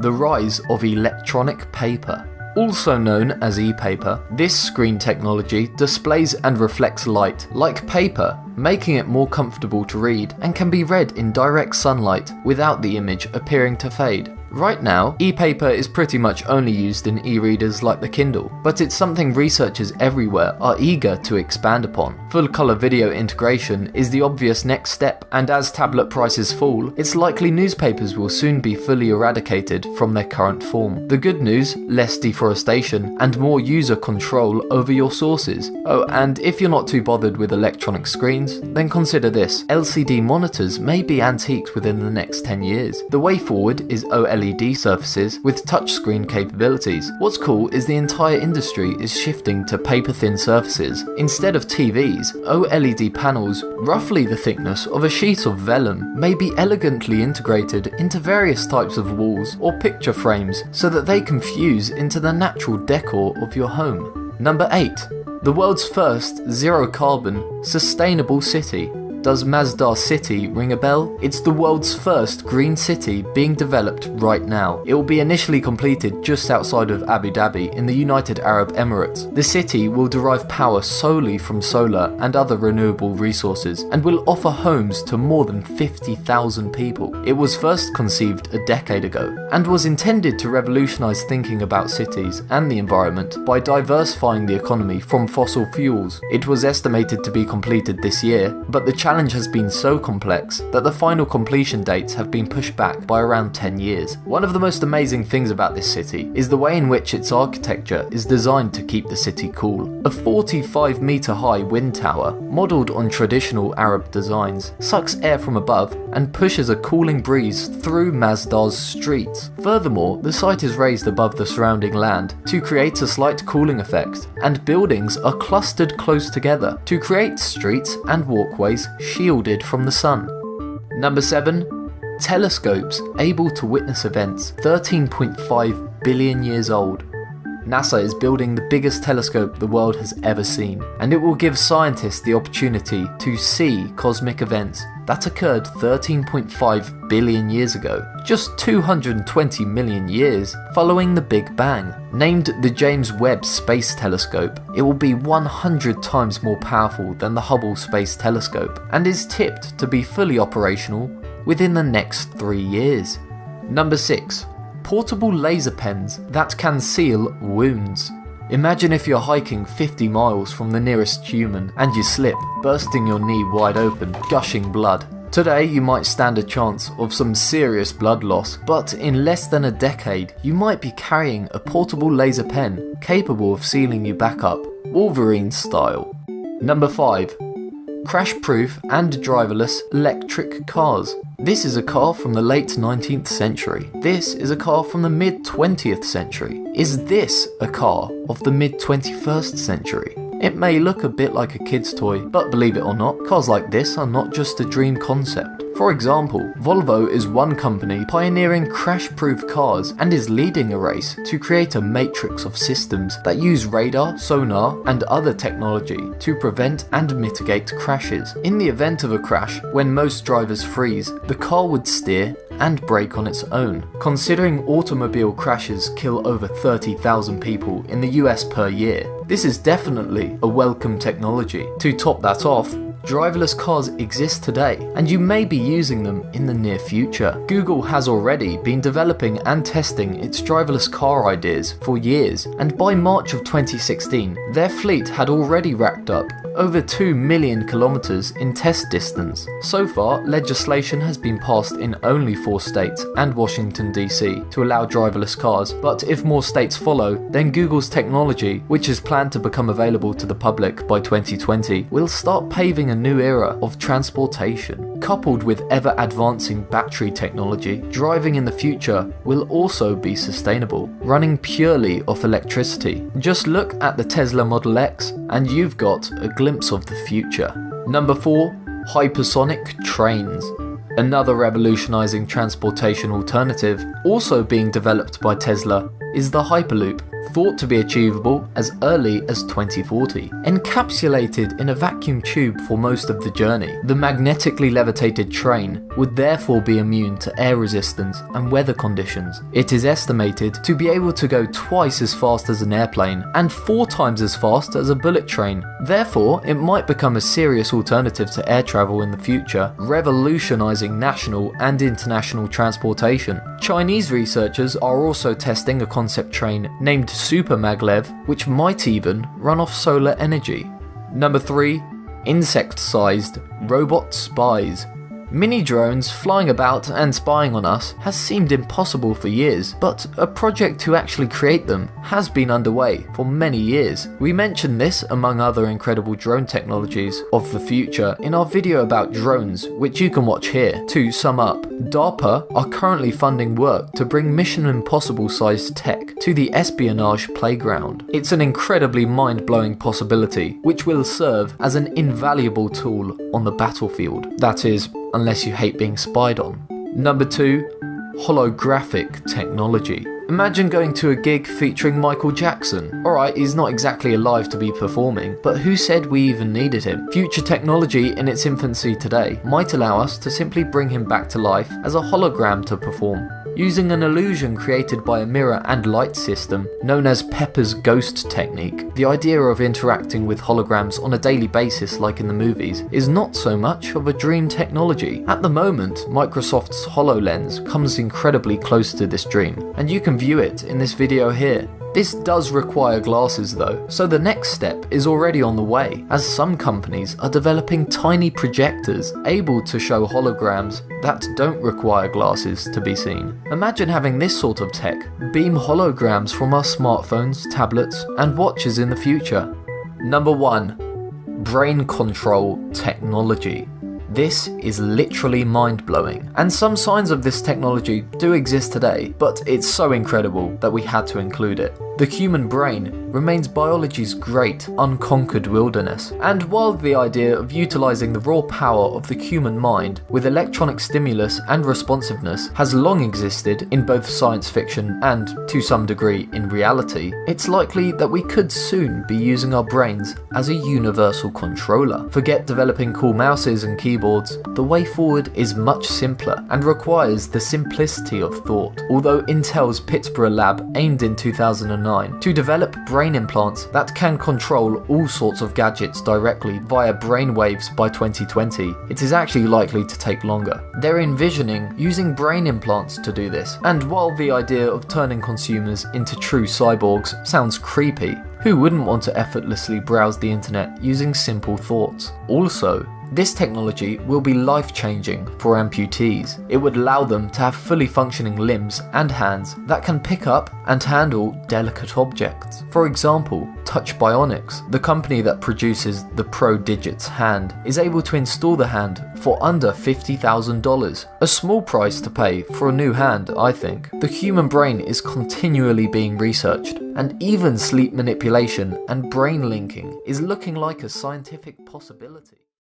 the rise of electronic paper. Also known as e-paper, this screen technology displays and reflects light like paper, making it more comfortable to read and can be read in direct sunlight without the image appearing to fade. Right now, e-paper is pretty much only used in e-readers like the Kindle, but it's something researchers everywhere are eager to expand upon. Full-color video integration is the obvious next step, and as tablet prices fall, it's likely newspapers will soon be fully eradicated from their current form. The good news, less deforestation and more user control over your sources. Oh, and if you're not too bothered with electronic screens, then consider this. LCD monitors may be antiques within the next 10 years. The way forward is OLED surfaces with touchscreen capabilities. What's cool is the entire industry is shifting to paper-thin surfaces. Instead of TVs, OLED panels, roughly the thickness of a sheet of vellum, may be elegantly integrated into various types of walls or picture frames so that they can fuse into the natural decor of your home. Number 8. The world's first zero-carbon, sustainable city. Does Masdar City ring a bell? It's the world's first green city being developed right now. It will be initially completed just outside of Abu Dhabi in the United Arab Emirates. The city will derive power solely from solar and other renewable resources and will offer homes to more than 50,000 people. It was first conceived a decade ago and was intended to revolutionize thinking about cities and the environment by diversifying the economy from fossil fuels. It was estimated to be completed this year, but the challenge has been so complex that the final completion dates have been pushed back by around 10 years. One of the most amazing things about this city is the way in which its architecture is designed to keep the city cool. A 45-meter high wind tower, modelled on traditional Arab designs, sucks air from above and pushes a cooling breeze through Masdar's streets. Furthermore, the site is raised above the surrounding land to create a slight cooling effect, and buildings are clustered close together to create streets and walkways shielded from the sun. Number 7. Telescopes able to witness events 13.5 billion years old. NASA is building the biggest telescope the world has ever seen, and it will give scientists the opportunity to see cosmic events that occurred 13.5 billion years ago, just 220 million years following the Big Bang. Named the James Webb Space Telescope, it will be 100 times more powerful than the Hubble Space Telescope and is tipped to be fully operational within the next 3 years. Number 6. Portable laser pens that can seal wounds. Imagine if you're hiking 50 miles from the nearest human and you slip, bursting your knee wide open, gushing blood. Today you might stand a chance of some serious blood loss, but in less than a decade you might be carrying a portable laser pen capable of sealing you back up, Wolverine style. Number 5. Crash-proof and driverless electric cars. This is a car from the late 19th century. This is a car from the mid-20th century. Is this a car of the mid-21st century? It may look a bit like a kid's toy, but believe it or not, cars like this are not just a dream concept. For example, Volvo is one company pioneering crash-proof cars and is leading a race to create a matrix of systems that use radar, sonar, and other technology to prevent and mitigate crashes. In the event of a crash, when most drivers freeze, the car would steer and brake on its own. Considering automobile crashes kill over 30,000 people in the US per year, this is definitely a welcome technology. To top that off, driverless cars exist today, and you may be using them in the near future. Google has already been developing and testing its driverless car ideas for years, and by March of 2016, their fleet had already racked up over 2 million kilometers in test distance. So far, legislation has been passed in only 4 states and Washington DC to allow driverless cars, but if more states follow, then Google's technology, which is planned to become available to the public by 2020, will start paving a new era of transportation. Coupled with ever-advancing battery technology, driving in the future will also be sustainable, running purely off electricity. Just look at the Tesla Model X and you've got a glimpse of the future. Number 4. Hypersonic trains. Another revolutionizing transportation alternative, also being developed by Tesla, is the Hyperloop. thought to be achievable as early as 2040. Encapsulated in a vacuum tube for most of the journey, the magnetically levitated train would therefore be immune to air resistance and weather conditions. It is estimated to be able to go twice as fast as an airplane and 4 times as fast as a bullet train. Therefore, it might become a serious alternative to air travel in the future, revolutionizing national and international transportation. Chinese researchers are also testing a concept train named Super Maglev, which might even run off solar energy. Number 3. Insect-sized robot spies. Mini drones flying about and spying on us has seemed impossible for years, but a project to actually create them has been underway for many years. We mentioned this among other incredible drone technologies of the future in our video about drones, which you can watch here. To sum up, DARPA are currently funding work to bring Mission Impossible sized tech to the espionage playground. It's an incredibly mind-blowing possibility, which will serve as an invaluable tool on the battlefield. That is, unless you hate being spied on. Number 2. Holographic technology. Imagine going to a gig featuring Michael Jackson. Alright, he's not exactly alive to be performing, but who said we even needed him? Future technology in its infancy today might allow us to simply bring him back to life as a hologram to perform. Using an illusion created by a mirror and light system known as Pepper's ghost technique, the idea of interacting with holograms on a daily basis like in the movies is not so much of a dream technology. At the moment, Microsoft's HoloLens comes incredibly close to this dream, and you can view it in this video here. This does require glasses though, so the next step is already on the way, as some companies are developing tiny projectors able to show holograms that don't require glasses to be seen. Imagine having this sort of tech beam holograms from our smartphones, tablets, and watches in the future. Number 1. Brain control technology. This is literally mind-blowing, and some signs of this technology do exist today, but it's so incredible that we had to include it. The human brain remains biology's great, unconquered wilderness, and while the idea of utilising the raw power of the human mind with electronic stimulus and responsiveness has long existed in both science fiction and, to some degree, in reality, it's likely that we could soon be using our brains as a universal controller. Forget developing cool mouses and keyboards. The way forward is much simpler and requires the simplicity of thought. Although Intel's Pittsburgh lab aimed in 2009 to develop brain implants that can control all sorts of gadgets directly via brainwaves by 2020, it is actually likely to take longer. They're envisioning using brain implants to do this, and while the idea of turning consumers into true cyborgs sounds creepy, who wouldn't want to effortlessly browse the internet using simple thoughts? Also, this technology will be life-changing for amputees. It would allow them to have fully functioning limbs and hands that can pick up and handle delicate objects. For example, Touch Bionics, the company that produces the Pro Digits hand, is able to install the hand for under $50,000. A small price to pay for a new hand, I think. The human brain is continually being researched, and even sleep manipulation and brain linking is looking like a scientific possibility.